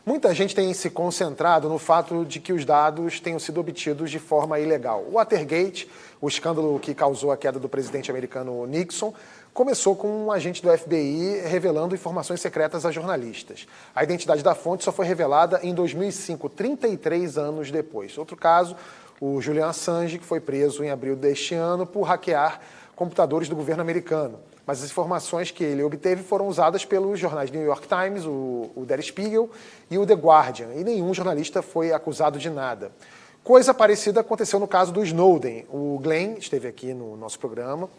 Muita gente tem se concentrado no fato de que os dados tenham sido obtidos de forma ilegal. O Watergate, o escândalo que causou a queda do presidente americano Nixon, começou com um agente do FBI revelando informações secretas a jornalistas. A identidade da fonte só foi revelada em 2005, 33 anos depois. Outro caso, o Julian Assange, que foi preso em abril deste ano por hackear computadores do governo americano. Mas as informações que ele obteve foram usadas pelos jornais New York Times, o Der Spiegel e o The Guardian, e nenhum jornalista foi acusado de nada. Coisa parecida aconteceu no caso do Snowden. O Glenn esteve aqui no nosso programa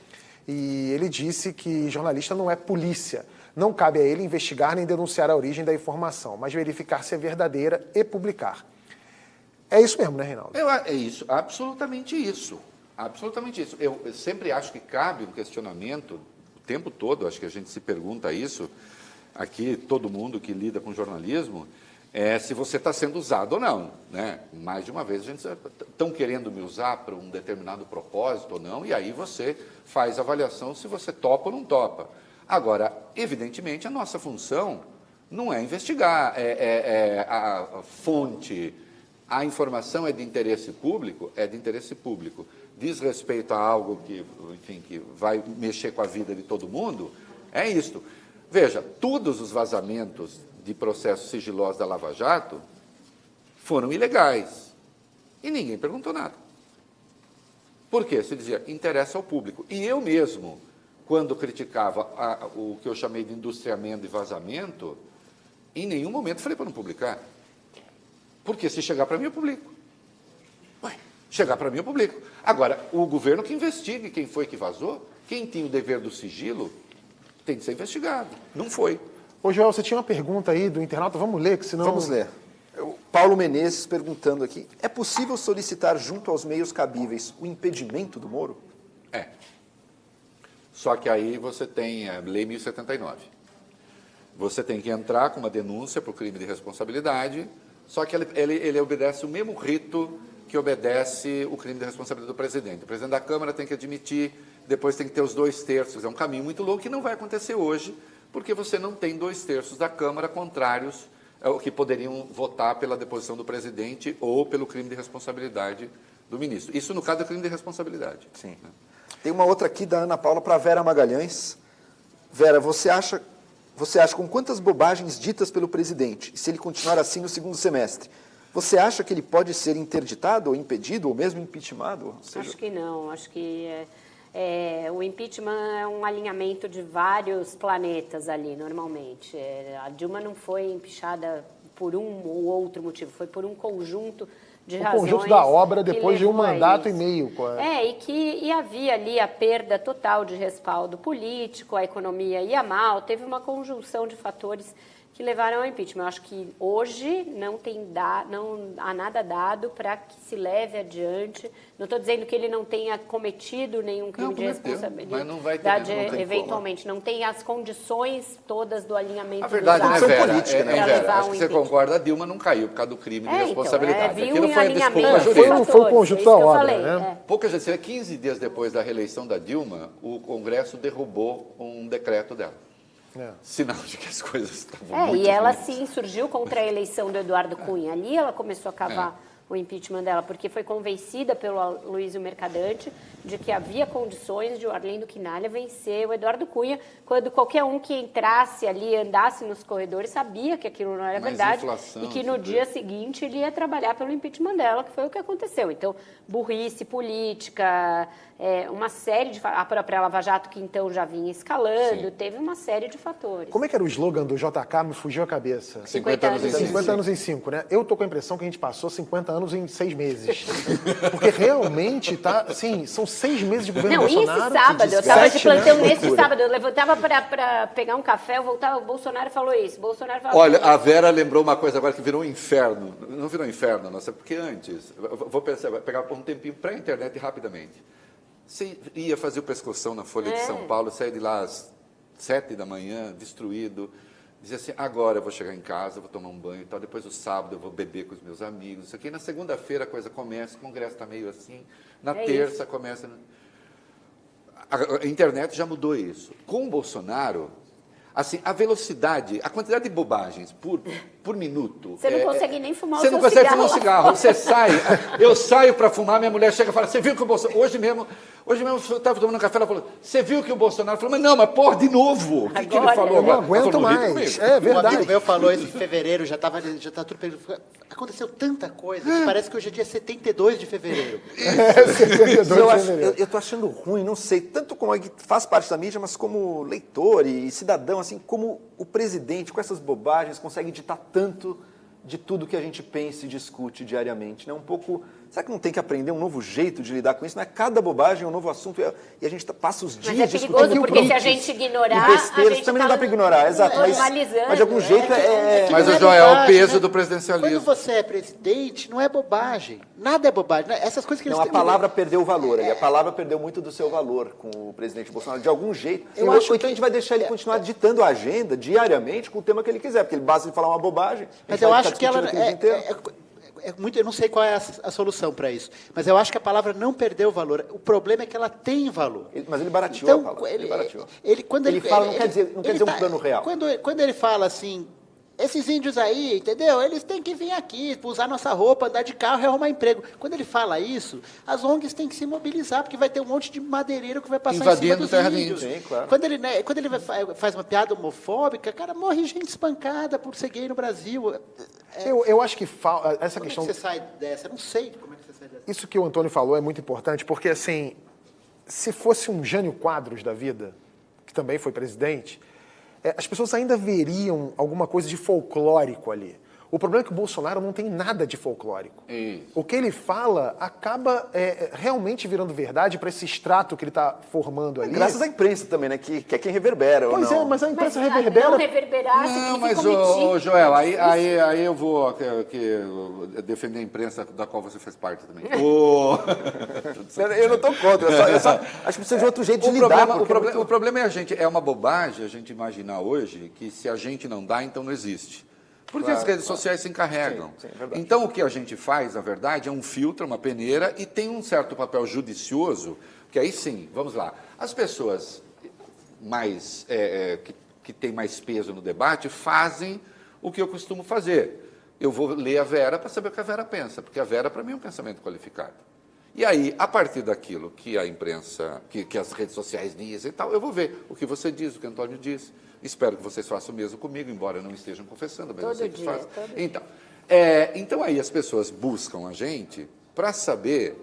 e ele disse que jornalista não é polícia. Não cabe a ele investigar nem denunciar a origem da informação, mas verificar se é verdadeira e publicar. É isso mesmo, né, Reinaldo? É isso, absolutamente isso. Absolutamente isso. Eu sempre acho que cabe um questionamento o tempo todo, acho que a gente se pergunta isso, aqui todo mundo que lida com jornalismo, se você está sendo usado ou não. Né? Mais de uma vez, a gente estão querendo me usar para um determinado propósito ou não, e aí você faz a avaliação se você topa ou não topa. Agora, evidentemente, a nossa função não é investigar a fonte, a informação é de interesse público, diz respeito a algo que, enfim, que vai mexer com a vida de todo mundo, é isto. Veja, todos os vazamentos de processos sigilosos da Lava Jato foram ilegais e ninguém perguntou nada. Por quê? Se dizia, interessa ao público. E eu mesmo, quando criticava o que eu chamei de industramento e vazamento, em nenhum momento falei para não publicar. Porque se chegar para mim, eu publico. Chegar para mim, eu publico. Agora, o governo que investigue quem foi que vazou, quem tinha o dever do sigilo, tem que ser investigado. Não foi. Ô, Joel, você tinha uma pergunta aí do internauta, vamos ler, que senão... Vamos ler. O Paulo Menezes perguntando aqui, é possível solicitar junto aos meios cabíveis o impedimento do Moro? É. Só que aí você tem a Lei 1079. Você tem que entrar com uma denúncia por crime de responsabilidade, só que ele obedece o mesmo rito que obedece o crime de responsabilidade do presidente. O presidente da Câmara tem que admitir, depois tem que ter os 2/3. É um caminho muito longo que não vai acontecer hoje, porque você não tem 2/3 da Câmara contrários ao que poderiam votar pela deposição do presidente ou pelo crime de responsabilidade do ministro. Isso no caso do crime de responsabilidade. Sim. Né? Tem uma outra aqui da Ana Paula para Vera Magalhães. Vera, você acha com quantas bobagens ditas pelo presidente, e se ele continuar assim no segundo semestre, você acha que ele pode ser interditado ou impedido ou mesmo impeachmentado? Acho que não. Acho que o impeachment é um alinhamento de vários planetas ali, normalmente. A Dilma não foi empichada por um ou outro motivo, foi por um conjunto de razões. O conjunto da obra depois de um mandato e meio. E havia ali a perda total de respaldo político, a economia ia mal, teve uma conjunção de fatores que levaram ao impeachment. Eu acho que hoje não há nada dado para que se leve adiante. Não estou dizendo que ele não tenha cometido nenhum crime de responsabilidade, mas não vai ter, eventualmente. Não tem as condições todas do alinhamento. A verdade, né, Vera? Política, né, Vera? Acho que você concorda, a Dilma não caiu por causa do crime de responsabilidade. Aquilo foi a desculpa jurídica. Foi o conjunto da obra, né? Pouca gente, 15 dias depois da reeleição da Dilma, o Congresso derrubou um decreto dela. Sinal de que as coisas estavam muito e ela ruins. se insurgiu contra a eleição do Eduardo Cunha. Ali ela começou a cavar o impeachment dela, porque foi convencida pelo Aloysio Mercadante de que havia condições de o Arlindo Quinalha vencer o Eduardo Cunha, quando qualquer um que entrasse ali, andasse nos corredores, sabia que aquilo não era verdade e que no dia seguinte ele ia trabalhar pelo impeachment dela, que foi o que aconteceu. Então, burrice política, uma série de... A própria Lava Jato, que então já vinha escalando, teve uma série de fatores. Como é que era o slogan do JK? Me fugiu a cabeça. 50 anos em 5. 50 anos em 5, né? Eu tô com a impressão que a gente passou 50 anos em 6 meses. Porque realmente tá, assim, são 6 meses de governo Bolsonaro. Não, e esse sábado, eu estava de plantão nesse sábado, eu levantava para pegar um café, eu voltava, o Bolsonaro falou isso, Olha, a Vera lembrou uma coisa agora que virou um inferno. Não virou um inferno, nossa, porque antes, vou pegar um tempinho pré-internet rapidamente. Você ia fazer o pescoção na Folha de São Paulo, saía de lá às 7 da manhã, destruído, dizia assim, agora eu vou chegar em casa, vou tomar um banho e tal, depois no sábado eu vou beber com os meus amigos, isso aqui. Na segunda-feira a coisa começa, o Congresso está meio assim, na terça começa... A internet já mudou isso. Com o Bolsonaro, assim, a velocidade, a quantidade de bobagens por minuto... Você não consegue nem fumar o Você seu não consegue cigarro fumar um cigarro. Você sai, eu saio para fumar, minha mulher chega e fala, você viu que o Bolsonaro... Hoje mesmo eu estava tomando café, ela falou, você viu que o Bolsonaro... falou, mas não, mas porra, de novo. O que ele falou Eu não agora? aguento mais. É Um verdade. amigo meu falou isso em fevereiro, já tá tudo perdido. Aconteceu tanta coisa que parece que hoje é dia 72 de fevereiro. 72 de Eu fevereiro. estou achando ruim, não sei, tanto como faz parte da mídia, mas como leitor e cidadão, assim, como o presidente, com essas bobagens, consegue ditar tanto de tudo que a gente pensa e discute diariamente, né? Um pouco... Será que não tem que aprender um novo jeito de lidar com isso? Não é cada bobagem é um novo assunto e a gente passa os dias Mas é perigoso, discutindo porque se a mitos gente ignorar, e besteiras. a gente Também não tá dá para ignorar, exato. normalizando. Mas de algum jeito Mas, não o Joel, o bobagem, peso né? do presidencialismo. Quando você é presidente, não é bobagem. Nada é bobagem. Essas coisas que eles Não, a têm- palavra perdeu o valor. A palavra perdeu muito do seu valor com o presidente Bolsonaro, de algum jeito. Eu Ou acho então a gente vai deixar ele continuar ditando a agenda diariamente com o tema que ele quiser, porque ele basta ele falar uma bobagem. Mas a gente eu vai acho ficar que ela discutindo aquilo o dia inteiro. é muito. Eu não sei qual é a solução para isso. Mas eu acho que a palavra não perdeu o valor. O problema é que ela tem valor. Mas ele barateou Então, a palavra. Ele barateou. Quando Ele fala, não quer dizer um plano real. Quando ele fala assim, esses índios aí, entendeu? Eles têm que vir aqui, usar nossa roupa, andar de carro e arrumar emprego. Quando ele fala isso, as ONGs têm que se mobilizar, porque vai ter um monte de madeireiro que vai passar Invadindo em cima dos terra de índios. índio. Sim, claro. Quando ele faz uma piada homofóbica, cara, morre gente espancada por ser gay no Brasil. Eu acho que essa Como questão... é que você sai dessa? Eu não sei como é que você sai dessa. Isso que o Antônio falou é muito importante, porque, assim, se fosse um Jânio Quadros da vida, que também foi presidente, as pessoas ainda veriam alguma coisa de folclórico ali. O problema é que o Bolsonaro não tem nada de folclórico. Isso. O que ele fala acaba realmente virando verdade para esse extrato que ele está formando ali. Graças à imprensa também, né? Que é quem reverbera. Pois ou não. é, mas a imprensa Mas reverbera... não reverberar Não, significa mas, omitir. Joel, aí eu vou defender a imprensa da qual você faz parte também. Eu não estou contra, eu só acho que precisa de outro jeito de lidar. O problema é uma bobagem a gente imaginar hoje que se a gente não dá, então não existe. Porque as redes sociais se encarregam. Sim, é verdade. Então, o que a gente faz, na verdade, é um filtro, uma peneira, e tem um certo papel judicioso, que aí sim, vamos lá, as pessoas mais que têm mais peso no debate fazem o que eu costumo fazer. Eu vou ler a Vera para saber o que a Vera pensa, porque a Vera, para mim, é um pensamento qualificado. E aí, a partir daquilo que a imprensa, que as redes sociais dizem e tal, eu vou ver o que você diz, o que o Antônio diz. Espero que vocês façam o mesmo comigo, embora não estejam confessando, mas eu sei que fazem. Então aí as pessoas buscam a gente para saber,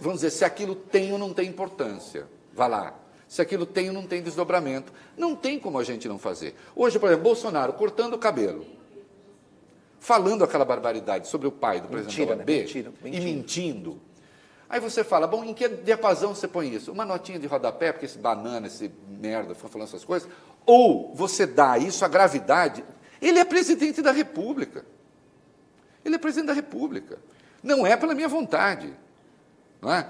vamos dizer, se aquilo tem ou não tem importância. Vá lá. Se aquilo tem ou não tem desdobramento. Não tem como a gente não fazer. Hoje, por exemplo, Bolsonaro cortando o cabelo, falando aquela barbaridade sobre o pai do presidente da OAB e mentindo. Aí você fala, bom, em que diapasão você põe isso? Uma notinha de rodapé, porque esse banana, esse merda, fica falando essas coisas? Ou você dá isso a gravidade? Ele é presidente da República. Ele é presidente da República. Não é pela minha vontade. Não é?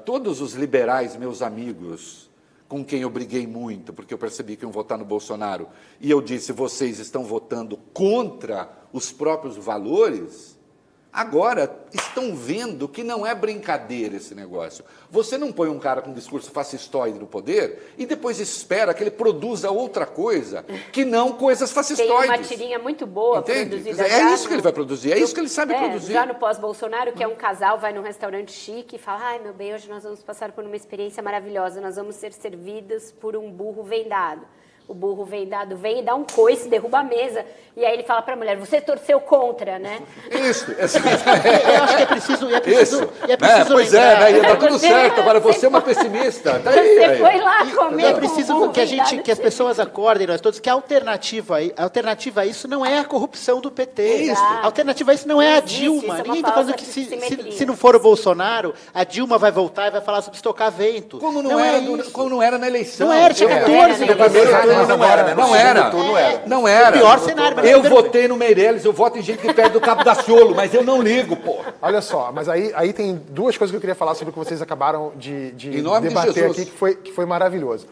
Todos os liberais, meus amigos, com quem eu briguei muito, porque eu percebi que iam votar no Bolsonaro, e eu disse, vocês estão votando contra os próprios valores, agora estão vendo que não é brincadeira esse negócio. Você não põe um cara com um discurso fascistoide no poder e depois espera que ele produza outra coisa que não coisas fascistoides. Tem uma tirinha muito boa produzida. É isso que ele vai produzir, é isso que ele sabe produzir. Já no pós-Bolsonaro, que é um casal, vai num restaurante chique e fala, ai, meu bem, hoje nós vamos passar por uma experiência maravilhosa, nós vamos ser servidas por um burro vendado. O burro vendado vem e dá um coice, derruba a mesa. E aí ele fala para a mulher, você torceu contra, né? Isso. Eu acho que é preciso Pois lembrar. né? Ia dar tudo certo. Agora você é uma pessimista. Tá aí, Você foi lá comer É com o preciso burro que as pessoas acordem, nós todos, que a alternativa a isso não é a corrupção do PT. Isso. A alternativa a isso não é a Não existe, Dilma. isso é uma Ninguém está falando falsa que simetria. se não for o Bolsonaro, a Dilma vai voltar e vai falar sobre estocar vento. Como não era na eleição. Não era, tinha 14 no primeiro turno. Não era. O pior cenário. Mas Eu votei no Meirelles, eu voto em gente que perde do Cabo Daciolo, mas eu não ligo, pô. Olha só, mas aí tem duas coisas que eu queria falar sobre o que vocês acabaram de Em nome de debater Jesus. aqui, que foi maravilhoso.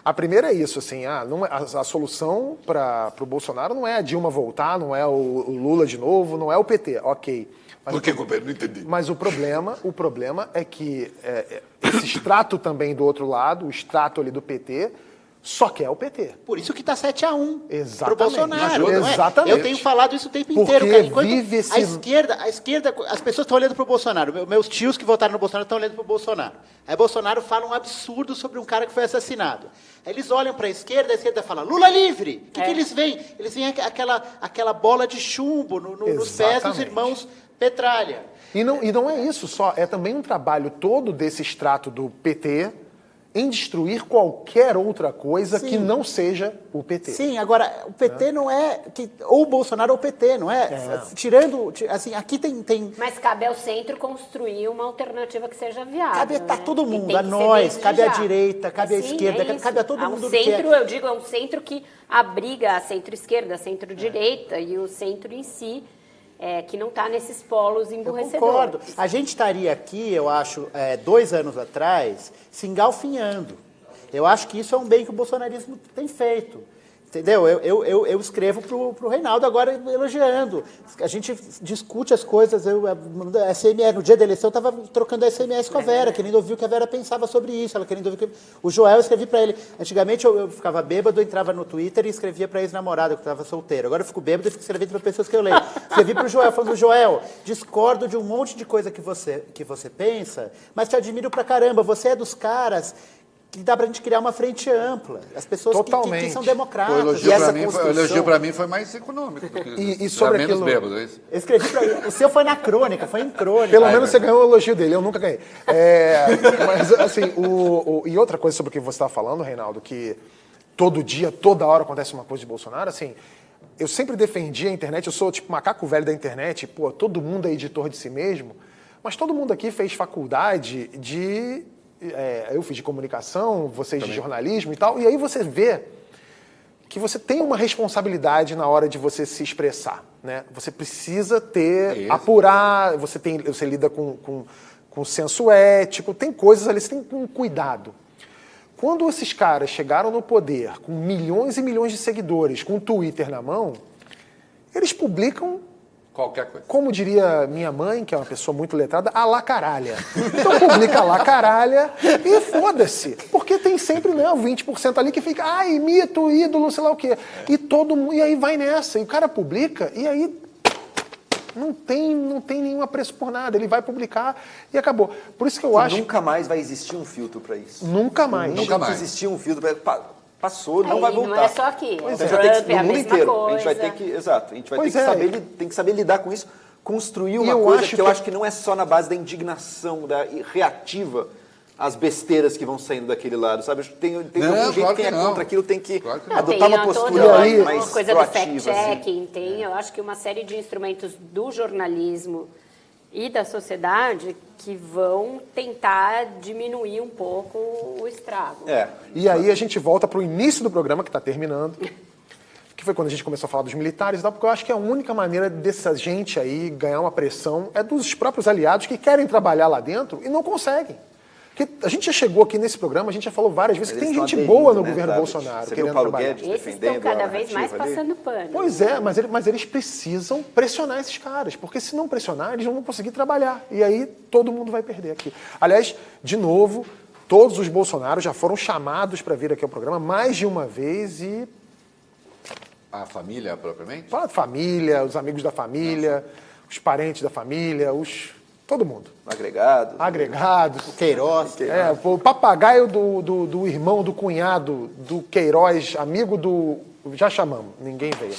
A primeira é isso, assim, a solução para o Bolsonaro não é a Dilma voltar, não é o Lula de novo, não é o PT, ok. Por que governo? Não entendi. Mas o problema é que esse extrato também do outro lado, o extrato ali do PT, só quer o PT. Por isso que está 7-1 Exatamente. pro Bolsonaro. Não é? Exatamente. Eu tenho falado isso o tempo Porque inteiro, cara. Enquanto vive esse- a esquerda, as pessoas estão olhando pro Bolsonaro. Meus tios que votaram no Bolsonaro estão olhando pro Bolsonaro. Aí Bolsonaro fala um absurdo sobre um cara que foi assassinado. Aí eles olham para a esquerda fala, Lula livre! O que eles veem? Eles veem aquela bola de chumbo nos pés dos Exatamente. irmãos Petralha. E não é isso só, é também um trabalho todo desse extrato do PT em destruir qualquer outra coisa Sim. que não seja o PT. Sim, agora, o PT não é... ou o Bolsonaro ou o PT, não é? Tirando... Assim, aqui tem Mas cabe ao centro construir uma alternativa que seja viável. cabe a todo E mundo, tem a que ser nós, desde cabe à já. direita, cabe à Sim, esquerda, é isso. cabe a todo Há um mundo centro, que eu digo, é um centro que abriga a centro-esquerda, a centro-direita e o centro em si, que não está nesses polos Eu emburrecedores. concordo. A gente estaria aqui, eu acho, 2 anos atrás, se engalfinhando. Eu acho que isso é um bem que o bolsonarismo tem feito. Entendeu? Eu escrevo pro Reinaldo agora elogiando. A gente discute as coisas. SMS, no dia da eleição, eu estava trocando SMS com a Vera, querendo ouvir o que a Vera pensava sobre isso. Ela querendo ouvir o Joel, eu escrevi para ele. Antigamente eu ficava bêbado, entrava no Twitter e escrevia para ex-namorada, que estava solteiro. Agora eu fico bêbado e fico escrevendo para pessoas que eu leio. Escrevi para o Joel, falando, Joel, discordo de um monte de coisa que você pensa, mas te admiro pra caramba. Você é dos caras que dá pra gente criar uma frente ampla. As pessoas que Totalmente. são O democratas. elogio E essa para mim, construção- foi mais econômico. E sobre menos aquilo- bêbado, é isso? Eu escrevi pra... O seu foi na crônica, foi em crônica. Pelo menos você ganhou o elogio dele, eu nunca ganhei. Mas, assim, e outra coisa sobre o que você estava falando, Reinaldo, que todo dia, toda hora acontece uma coisa de Bolsonaro, assim, eu sempre defendi a internet, eu sou tipo macaco velho da internet, pô, todo mundo é editor de si mesmo, mas todo mundo aqui fez faculdade de... eu fiz de comunicação, vocês de jornalismo e tal, e aí você vê que você tem uma responsabilidade na hora de você se expressar, né? Você precisa apurar, você lida com senso ético, tem coisas ali, você tem um cuidado. Quando esses caras chegaram no poder com milhões e milhões de seguidores, com o Twitter na mão, eles publicam, Qualquer coisa. como diria minha mãe, que é uma pessoa muito letrada, a la caralha. Então publica a la caralha e foda-se. Porque tem sempre, né, o 20% ali que fica, ai, mito, ídolo, sei lá o quê. E todo mundo, e aí vai nessa. E o cara publica, e aí não tem nenhum apreço por nada. Ele vai publicar e acabou. Por isso que eu acho... Nunca mais vai existir um filtro para isso. Nunca mais. Nunca mais. existir um filtro. Passou, não vai voltar. Não é só aqui. A O gente Trump vai ter que, é a no mundo mesma inteiro. coisa. A gente vai ter que, exato, a gente vai ter Pois que, é. tem que saber lidar com isso, construir E uma eu coisa acho que eu que- acho que não é só na base da indignação, da reativa às besteiras que vão saindo daquele lado, sabe? Acho que tem Não, algum jeito claro quem que é não. contra aquilo tem que Claro que não. adotar uma Tem postura toda aí- mais uma coisa do proativa. assim. fact-checking, tem, eu acho que uma série de instrumentos do jornalismo e da sociedade que vão tentar diminuir um pouco o estrago. E aí a gente volta para o início do programa, que está terminando, que foi quando a gente começou a falar dos militares e tal, porque eu acho que a única maneira dessa gente aí ganhar uma pressão é dos próprios aliados que querem trabalhar lá dentro e não conseguem. Porque a gente já chegou aqui nesse programa, a gente já falou várias vezes Mas que tem eles gente estão boa no aderindo, né, governo Tabet? Bolsonaro Você viu o querendo Paulo trabalhar. Guedes Esses defendendo estão cada a vez mais narrativa ali? passando pano. Pois é, mas eles precisam pressionar esses caras, porque se não pressionar, eles não vão conseguir trabalhar. E aí todo mundo vai perder aqui. Aliás, de novo, todos os Bolsonaros já foram chamados para vir aqui ao programa mais de uma vez e A família, propriamente? fala de família, os amigos da família, os parentes da família, todo mundo. Agregados. Queiroz. O papagaio do irmão, do cunhado, do Queiroz, amigo do... Já chamamos, ninguém veio.